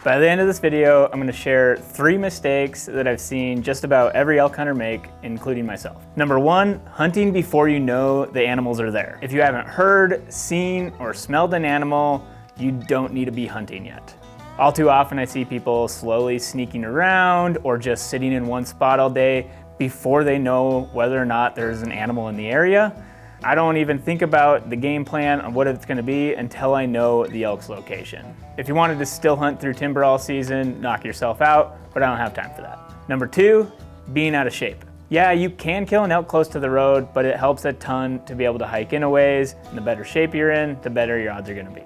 By the end of this video, I'm gonna share 3 mistakes that I've seen just about every elk hunter make, including myself. Number 1, hunting before you know the animals are there. If you haven't heard, seen, or smelled an animal, you don't need to be hunting yet. All too often I see people slowly sneaking around or just sitting in one spot all day before they know whether or not there's an animal in the area. I don't even think about the game plan on what it's gonna be until I know the elk's location. If you wanted to still hunt through timber all season, knock yourself out, but I don't have time for that. Number 2, being out of shape. Yeah, you can kill an elk close to the road, but it helps a ton to be able to hike in a ways, and the better shape you're in, the better your odds are gonna be.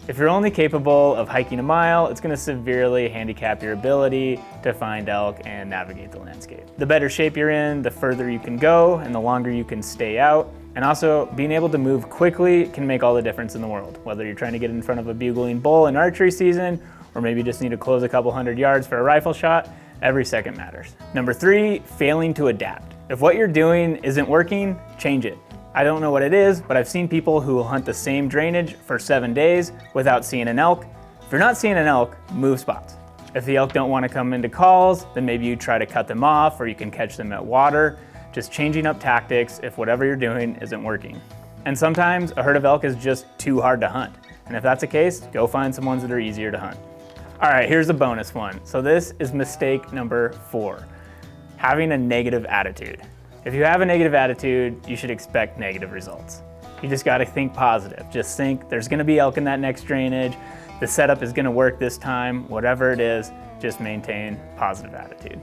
If you're only capable of hiking a mile, it's gonna severely handicap your ability to find elk and navigate the landscape. The better shape you're in, the further you can go and the longer you can stay out. And also, being able to move quickly can make all the difference in the world. Whether you're trying to get in front of a bugling bull in archery season, or maybe just need to close a couple hundred yards for a rifle shot, every second matters. Number 3, failing to adapt. If what you're doing isn't working, change it. I don't know what it is, but I've seen people who will hunt the same drainage for 7 days without seeing an elk. If you're not seeing an elk, move spots. If the elk don't want to come into calls, then maybe you try to cut them off, or you can catch them at water. Just changing up tactics if whatever you're doing isn't working. And sometimes a herd of elk is just too hard to hunt. And if that's the case, go find some ones that are easier to hunt. All right, here's a bonus one. So this is mistake number 4, having a negative attitude. If you have a negative attitude, you should expect negative results. You just gotta think positive. Just think there's gonna be elk in that next drainage, the setup is gonna work this time, whatever it is, just maintain positive attitude.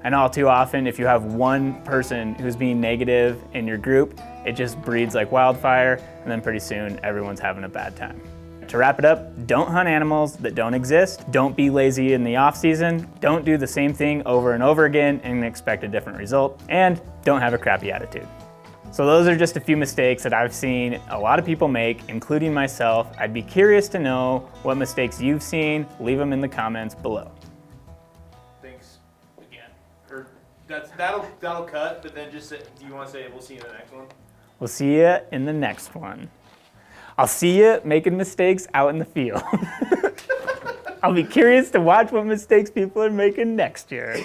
And all too often, if you have one person who's being negative in your group, it just breeds like wildfire, and then pretty soon everyone's having a bad time. To wrap it up, don't hunt animals that don't exist, don't be lazy in the off season, don't do the same thing over and over again and expect a different result, and don't have a crappy attitude. So those are just a few mistakes that I've seen a lot of people make, including myself. I'd be curious to know what mistakes you've seen. Leave them in the comments below. Thanks again. Or that'll cut, but then just say, do you want to say we'll see you in the next one? We'll see you in the next one. I'll see you making mistakes out in the field. I'll be curious to watch what mistakes people are making next year.